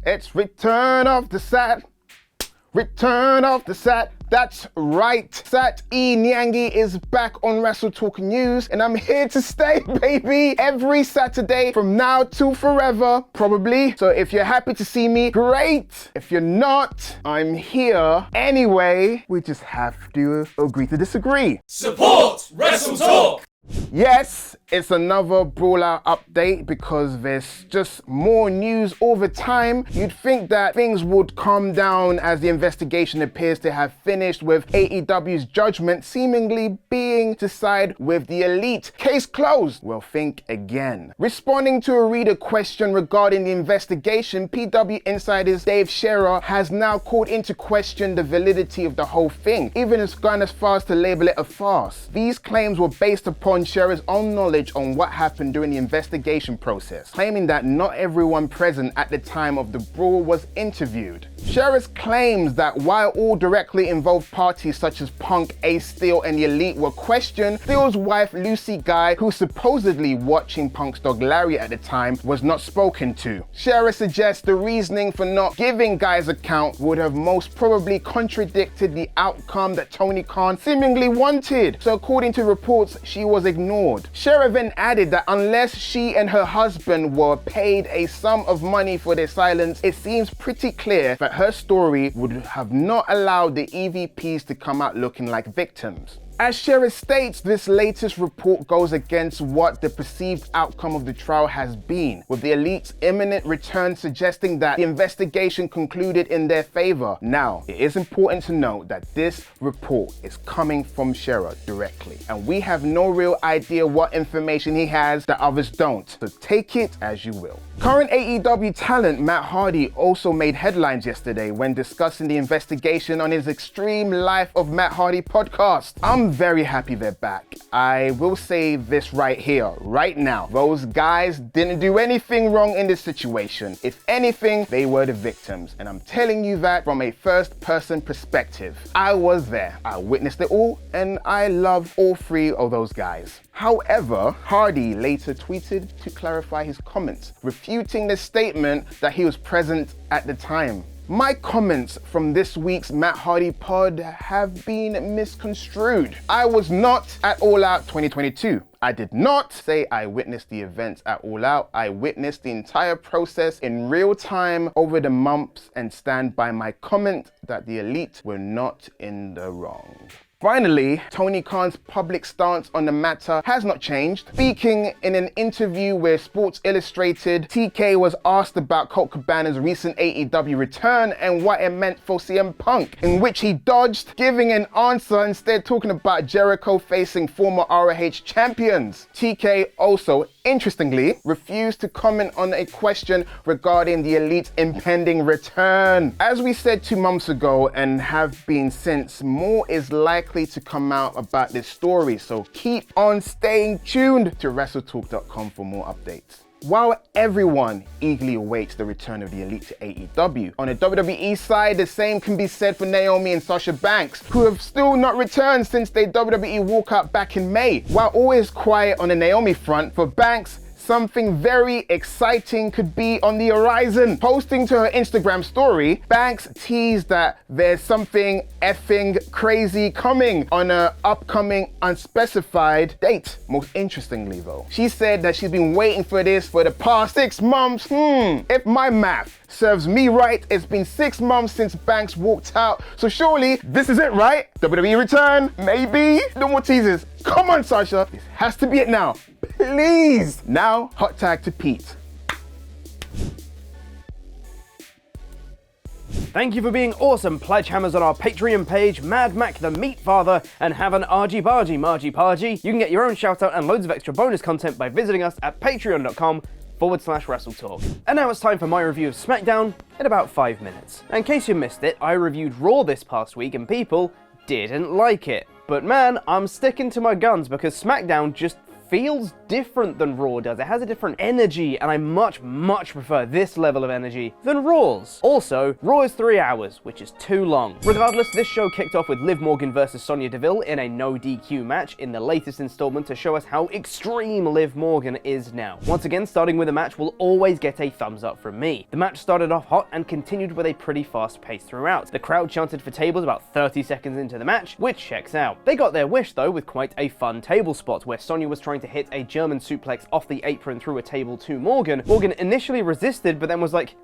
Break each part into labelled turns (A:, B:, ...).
A: It's Return of the Sat. Return of the Sat. That's right. Sat E Nyangi is back on WrestleTalk News, and I'm here to stay, baby. Every Saturday from now till forever, probably. So if you're happy to see me, great. If you're not, I'm here. Anyway, we just have to agree to disagree.
B: Support WrestleTalk!
A: Yes, it's another Brawl Out update because there's just more news all the time. You'd think that things would calm down as the investigation appears to have finished, with AEW's judgment seemingly being to side with the Elite. Case closed. Well, think again. Responding to a reader question regarding the investigation, PW Insider's Dave Scherer has now called into question the validity of the whole thing, even has gone as far as to label it a farce. These claims were based upon Scherer's own knowledge on what happened during the investigation process, claiming that not everyone present at the time of the brawl was interviewed. Scherer claims that while all directly involved parties such as Punk, Ace Steel, and the Elite were questioned, Steel's wife Lucy Guy, who supposedly watching Punk's dog Larry at the time, was not spoken to. Scherer suggests the reasoning for not giving Guy's account would have most probably contradicted the outcome that Tony Khan seemingly wanted. So according to reports, she was ignored. Scherer then added that unless she and her husband were paid a sum of money for their silence, it seems pretty clear that her story would have not allowed the EVPs to come out looking like victims. As Scherer states, this latest report goes against what the perceived outcome of the trial has been, with the Elite's imminent return suggesting that the investigation concluded in their favor. Now, it is important to note that this report is coming from Scherer directly, and we have no real idea what information he has that others don't, so take it as you will. Current AEW talent Matt Hardy also made headlines yesterday when discussing the investigation on his Extreme Life of Matt Hardy podcast. I'm very happy they're back. I will say this right here, right now. Those guys didn't do anything wrong in this situation. If anything, they were the victims. And I'm telling you that from a first-person perspective. I was there. I witnessed it all, and I love all three of those guys. However, Hardy later tweeted to clarify his comments, refuting the statement that he was present at the time. My comments from this week's Matt Hardy pod have been misconstrued. I was not at All Out 2022. I did not say I witnessed the events at All Out. I witnessed the entire process in real time over the months and stand by my comment that the Elite were not in the wrong. Finally, Tony Khan's public stance on the matter has not changed. Speaking in an interview with Sports Illustrated, TK was asked about Colt Cabana's recent AEW return and what it meant for CM Punk, in which he dodged giving an answer, instead talking about Jericho facing former ROH champions. TK also, interestingly, refused to comment on a question regarding the Elite's impending return. As we said 2 months ago and have been since, more is likely to come out about this story, so keep on staying tuned to WrestleTalk.com for more updates. While everyone eagerly awaits the return of the Elite to AEW, on the WWE side, the same can be said for Naomi and Sasha Banks, who have still not returned since their WWE walkout back in May. While all is quiet on the Naomi front, for Banks, something very exciting could be on the horizon. Posting to her Instagram story, Banks teased that there's something effing crazy coming on an upcoming unspecified date. Most interestingly though, she said that she's been waiting for this for the past 6 months. If my math serves me right, it's been 6 months since Banks walked out, so surely this is it, right? WWE return, maybe? No more teases. Come on, Sasha, this has to be it now. Please! Now, hot tag to Pete.
C: Thank you for being awesome pledge hammers on our Patreon page, Mad Mac the Meat Father, and have an argy bargy margy pargy. You can get your own shout out and loads of extra bonus content by visiting us at patreon.com/WrestleTalk. And now it's time for my review of Smackdown in about 5 minutes. In case you missed it, I reviewed Raw this past week and people didn't like it. But man, I'm sticking to my guns because Smackdown just feels different than Raw does. It has a different energy, and I much prefer this level of energy than Raw's. Also, Raw is 3 hours, which is too long. Regardless, this show kicked off with Liv Morgan versus Sonya Deville in a no DQ match in the latest installment to show us how extreme Liv Morgan is now. Once again, starting with a match will always get a thumbs up from me. The match started off hot and continued with a pretty fast pace throughout. The crowd chanted for tables about 30 seconds into the match, which checks out. They got their wish though with quite a fun table spot where Sonya was trying to hit a German suplex off the apron through a table to Morgan. Morgan initially resisted but then was like,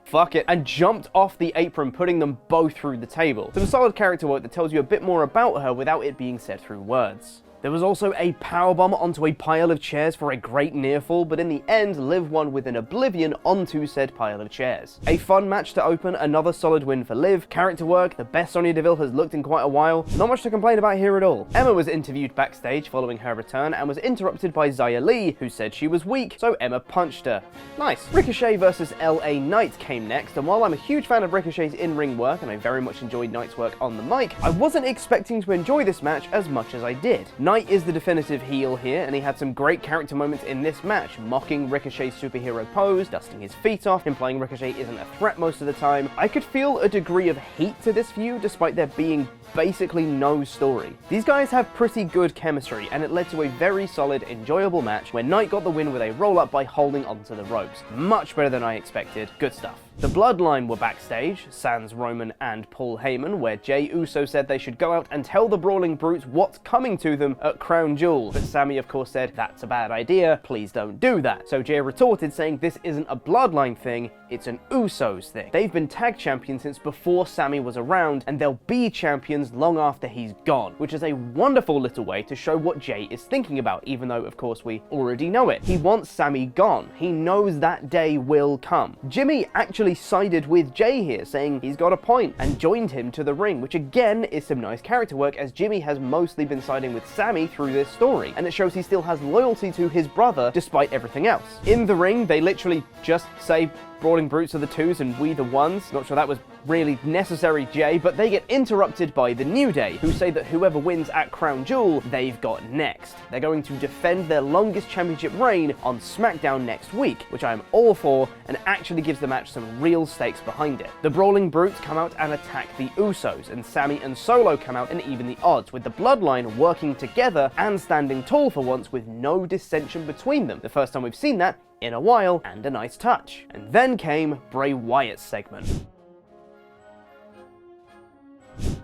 C: fuck it, and jumped off the apron, putting them both through the table. Some solid character work that tells you a bit more about her without it being said through words. There was also a powerbomb onto a pile of chairs for a great near fall, but in the end, Liv won with an oblivion onto said pile of chairs. A fun match to open, another solid win for Liv. Character work, the best Sonya Deville has looked in quite a while. Not much to complain about here at all. Emma was interviewed backstage following her return and was interrupted by Xia Li, who said she was weak, so Emma punched her. Nice. Ricochet versus LA Knight came next, and while I'm a huge fan of Ricochet's in-ring work and I very much enjoyed Knight's work on the mic, I wasn't expecting to enjoy this match as much as I did. Knight is the definitive heel here, and he had some great character moments in this match, mocking Ricochet's superhero pose, dusting his feet off, implying Ricochet isn't a threat most of the time. I could feel a degree of heat to this feud despite there being basically no story. These guys have pretty good chemistry, and it led to a very solid, enjoyable match where Knight got the win with a roll-up by holding onto the ropes. Much better than I expected. Good stuff. The Bloodline were backstage, sans Roman and Paul Heyman, where Jey Uso said they should go out and tell the Brawling Brutes what's coming to them at Crown Jewel, but Sami of course said, that's a bad idea, please don't do that. So Jey retorted saying this isn't a Bloodline thing, it's an Usos thing. They've been tag champions since before Sami was around, and they'll be champions long after he's gone, which is a wonderful little way to show what Jey is thinking about, even though of course we already know it. He wants Sami gone. He knows that day will come. Jimmy actually sided with Jey here, saying he's got a point, and joined him to the ring, which again is some nice character work, as Jimmy has mostly been siding with Sami through this story, and it shows he still has loyalty to his brother despite everything else. In the ring, they literally just say, Brawling Brutes are the twos and we the ones. Not sure that was really necessary, Jey, but they get interrupted by the New Day, who say that whoever wins at Crown Jewel, they've got next. They're going to defend their longest championship reign on Smackdown next week, which I am all for, and actually gives the match some real stakes behind it. The Brawling Brutes come out and attack the Usos, and Sami and Solo come out and even the odds, with the Bloodline working together and standing tall for once with no dissension between them. The first time we've seen that in a while, and a nice touch. And then came Bray Wyatt's segment.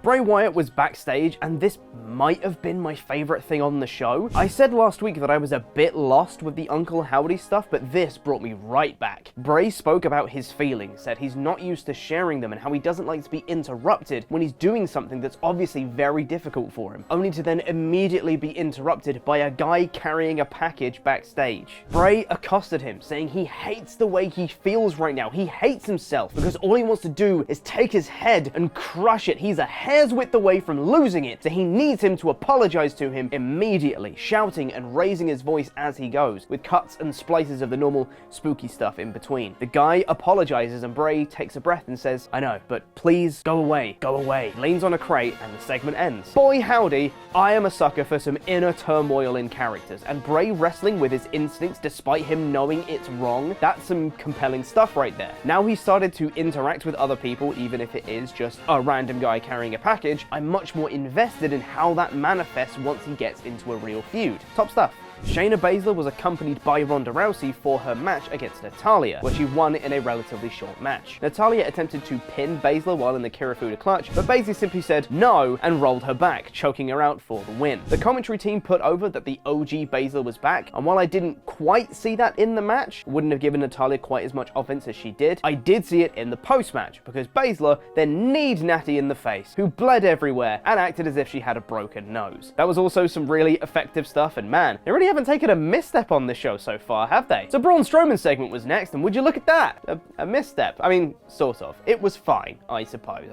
C: Bray Wyatt was backstage, and this might have been my favourite thing on the show. I said last week that I was a bit lost with the Uncle Howdy stuff, but this brought me right back. Bray spoke about his feelings, said he's not used to sharing them and how he doesn't like to be interrupted when he's doing something that's obviously very difficult for him, only to then immediately be interrupted by a guy carrying a package backstage. Bray accosted him, saying he hates the way he feels right now. He hates himself because all he wants to do is take his head and crush it. He's a hair's width away from losing it, so he needs him to apologize to him immediately, shouting and raising his voice as he goes, with cuts and splices of the normal spooky stuff in between. The guy apologizes and Bray takes a breath and says, I know, but please go away, go away. Leans on a crate and the segment ends. Boy howdy, I am a sucker for some inner turmoil in characters, and Bray wrestling with his instincts despite him knowing it's wrong, that's some compelling stuff right there. Now he's started to interact with other people, even if it is just a random guy carrying a package, I'm much more invested in how that manifests once he gets into a real feud. Top stuff. Shayna Baszler was accompanied by Ronda Rousey for her match against Natalya, where she won in a relatively short match. Natalya attempted to pin Baszler while in the Kirifuda clutch, but Baszler simply said no and rolled her back, choking her out for the win. The commentary team put over that the OG Baszler was back, and while I didn't quite see that in the match, wouldn't have given Natalya quite as much offense as she did, I did see it in the post-match, because Baszler then kneed Natty in the face, who bled everywhere and acted as if she had a broken nose. That was also some really effective stuff, and man, they really haven't taken a misstep on this show so far, have they? So Braun Strowman's segment was next, and would you look at that? A misstep. I mean, sort of. It was fine, I suppose.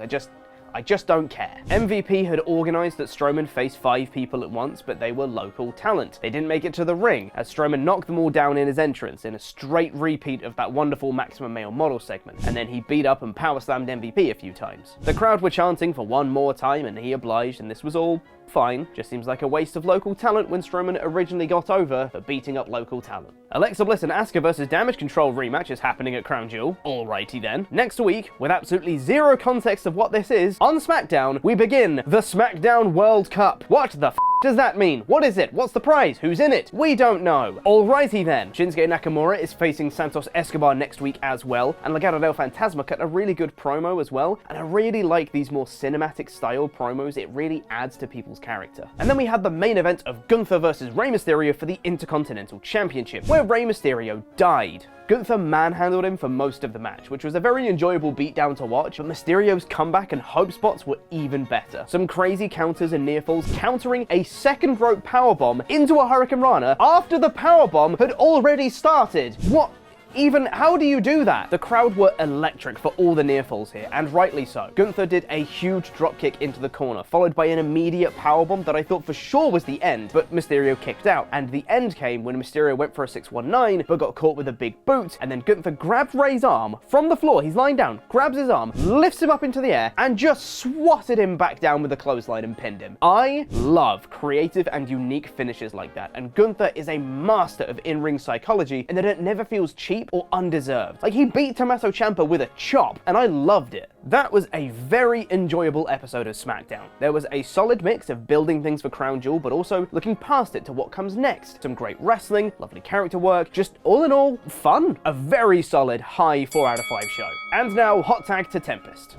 C: I just don't care. MVP had organised that Strowman face 5 people at once, but they were local talent. They didn't make it to the ring, as Strowman knocked them all down in his entrance in a straight repeat of that wonderful Maximum Male Model segment, and then he beat up and power slammed MVP a few times. The crowd were chanting for one more time, and he obliged, and this was all fine. Just seems like a waste of local talent when Strowman originally got over for beating up local talent. Alexa Bliss and Asuka vs Damage Control rematch is happening at Crown Jewel. Alrighty then. Next week, with absolutely zero context of what this is, on SmackDown, we begin the Smackdown World Cup. What the f does that mean? What is it? What's the prize? Who's in it? We don't know. Alrighty then. Shinsuke Nakamura is facing Santos Escobar next week as well, and Legado del Fantasma cut a really good promo as well, and I really like these more cinematic style promos. It really adds to people's character. And then we had the main event of Gunther versus Rey Mysterio for the Intercontinental Championship, where Rey Mysterio died. Gunther manhandled him for most of the match, which was a very enjoyable beatdown to watch, but Mysterio's comeback and hope spots were even better. Some crazy counters and near falls, countering a second rope powerbomb into a Hurricane Rana after the powerbomb had already started. What? Even how do you do that? The crowd were electric for all the near falls here, and rightly so. Gunther did a huge dropkick into the corner, followed by an immediate powerbomb that I thought for sure was the end, but Mysterio kicked out. And the end came when Mysterio went for a 619, but got caught with a big boot, and then Gunther grabbed Rey's arm from the floor. He's lying down, grabs his arm, lifts him up into the air, and just swatted him back down with a clothesline and pinned him. I love creative and unique finishes like that, and Gunther is a master of in-ring psychology, and that it never feels cheap or undeserved. Like, he beat Tommaso Ciampa with a chop, and I loved it. That was a very enjoyable episode of SmackDown. There was a solid mix of building things for Crown Jewel, but also looking past it to what comes next. Some great wrestling, lovely character work, just all in all, fun. A very solid high 4 out of 5 show. And now, hot tag to Tempest.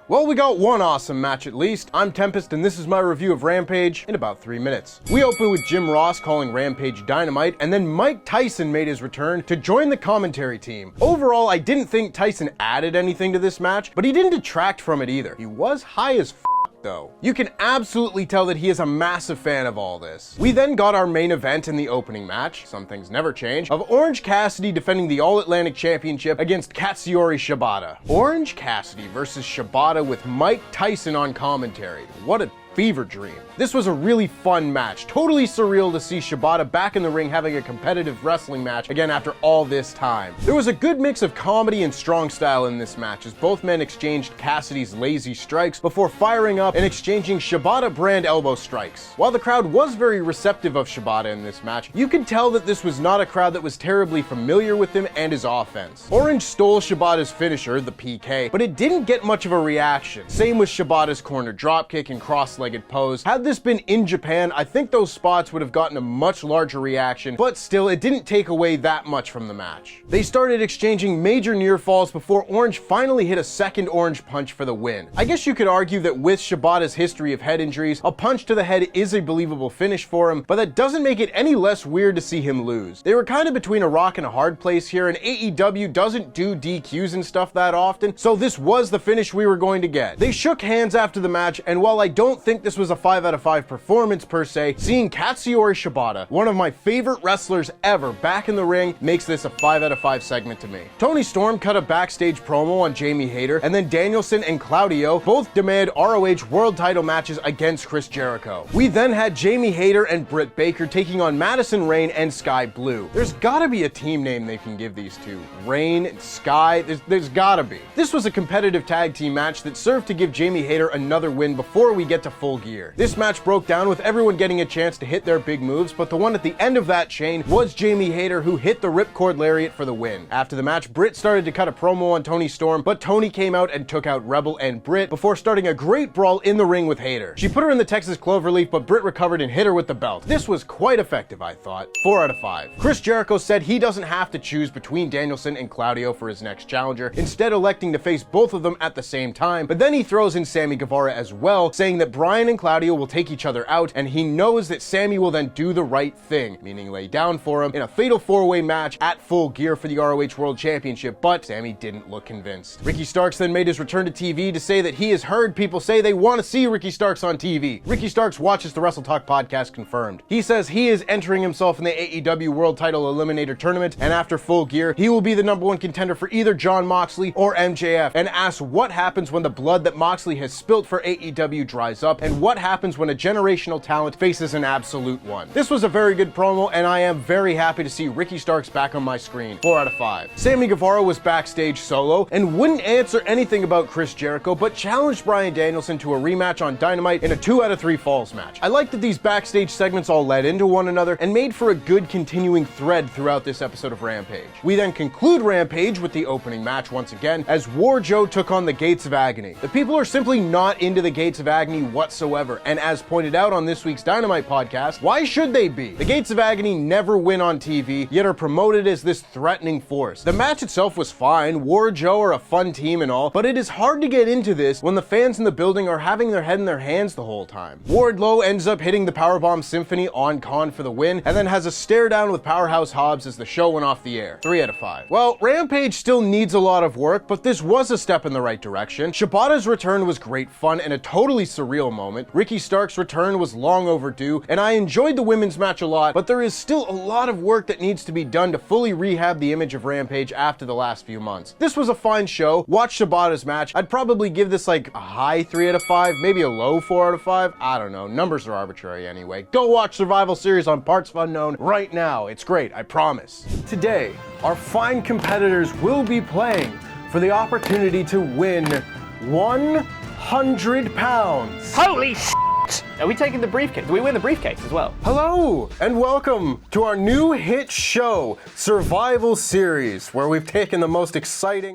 D: Well, we got one awesome match at least. I'm Tempest, and this is my review of Rampage in about 3 minutes. We open with Jim Ross calling Rampage Dynamite, and then Mike Tyson made his return to join the commentary team. Overall, I didn't think Tyson added anything to this match, but he didn't detract from it either. He was high as though. You can absolutely tell that he is a massive fan of all this. We then got our main event in the opening match, some things never change, of Orange Cassidy defending the All-Atlantic Championship against Katsuyori Shibata. Orange Cassidy versus Shibata with Mike Tyson on commentary. What a fever dream. This was a really fun match. Totally surreal to see Shibata back in the ring having a competitive wrestling match again after all this time. There was a good mix of comedy and strong style in this match as both men exchanged Cassidy's lazy strikes before firing up and exchanging Shibata brand elbow strikes. While the crowd was very receptive of Shibata in this match, you could tell that this was not a crowd that was terribly familiar with him and his offense. Orange stole Shibata's finisher, the PK, but it didn't get much of a reaction. Same with Shibata's corner dropkick and cross-legged pose. Had this been in Japan, I think those spots would have gotten a much larger reaction, but still, it didn't take away that much from the match. They started exchanging major near falls before Orange finally hit a second orange punch for the win. I guess you could argue that with Shibata's history of head injuries, a punch to the head is a believable finish for him, but that doesn't make it any less weird to see him lose. They were kind of between a rock and a hard place here, and AEW doesn't do DQs and stuff that often, so this was the finish we were going to get. They shook hands after the match, and while I don't think this was a 5 out of 5 performance per se, seeing Katsuyori Shibata, one of my favorite wrestlers ever, back in the ring makes this a 5 out of 5 segment to me. Tony Storm cut a backstage promo on Jamie Hayter, and then Danielson and Claudio both demand ROH world title matches against Chris Jericho. We then had Jamie Hayter and Britt Baker taking on Madison Rayne and Sky Blue. There's gotta be a team name they can give these two. Rayne and Sky, there's gotta be. This was a competitive tag team match that served to give Jamie Hayter another win before we get to Full Gear. This match broke down with everyone getting a chance to hit their big moves, but the one at the end of that chain was Jamie Hayter, who hit the Ripcord Lariat for the win. After the match, Britt started to cut a promo on Tony Storm, but Tony came out and took out Rebel and Britt before starting a great brawl in the ring with Hayter. She put her in the Texas Cloverleaf, but Britt recovered and hit her with the belt. This was quite effective, I thought. 4 out of 5. Chris Jericho said he doesn't have to choose between Danielson and Claudio for his next challenger, instead electing to face both of them at the same time, but then he throws in Sammy Guevara as well, saying that Brian Bryan and Claudio will take each other out, and he knows that Sammy will then do the right thing, meaning lay down for him in a fatal 4-way match at Full Gear for the ROH World Championship, but Sammy didn't look convinced. Ricky Starks then made his return to TV to say that he has heard people say they want to see Ricky Starks on TV. Ricky Starks watches the WrestleTalk podcast confirmed. He says he is entering himself in the AEW World Title Eliminator Tournament, and after Full Gear, he will be the #1 contender for either Jon Moxley or MJF, and asks what happens when the blood that Moxley has spilt for AEW dries up, and what happens when a generational talent faces an absolute one. This was a very good promo, and I am very happy to see Ricky Starks back on my screen. 4 out of 5. Sammy Guevara was backstage solo and wouldn't answer anything about Chris Jericho, but challenged Bryan Danielson to a rematch on Dynamite in a 2 out of 3 falls match. I like that these backstage segments all led into one another and made for a good continuing thread throughout this episode of Rampage. We then conclude Rampage with the opening match once again, as Wardlow took on the Gates of Agony. The people are simply not into the Gates of Agony whatsoever, and as pointed out on this week's Dynamite podcast, why should they be? The Gates of Agony never win on TV, yet are promoted as this threatening force. The match itself was fine, Wardlow are a fun team and all, but it is hard to get into this when the fans in the building are having their head in their hands the whole time. Wardlow ends up hitting the Powerbomb Symphony on Khan for the win, and then has a stare down with Powerhouse Hobbs as the show went off the air. 3 out of 5. Well, Rampage still needs a lot of work, but this was a step in the right direction. Shibata's return was great fun and a totally surreal moment. Ricky Starks' return was long overdue, and I enjoyed the women's match a lot, but there is still a lot of work that needs to be done to fully rehab the image of Rampage after the last few months. This was a fine show. Watch Shibata's match. I'd probably give this like a high 3 out of 5, maybe a low 4 out of 5. I don't know. Numbers are arbitrary anyway. Go watch Survival Series on Parts of Unknown right now. It's great, I promise. Today, our fine competitors will be playing for the opportunity to win 100 pounds.
C: Holy shit! Are we taking the briefcase? Do we win the briefcase as well?
D: Hello, and welcome to our new hit show, Survival Series, where we've taken the most exciting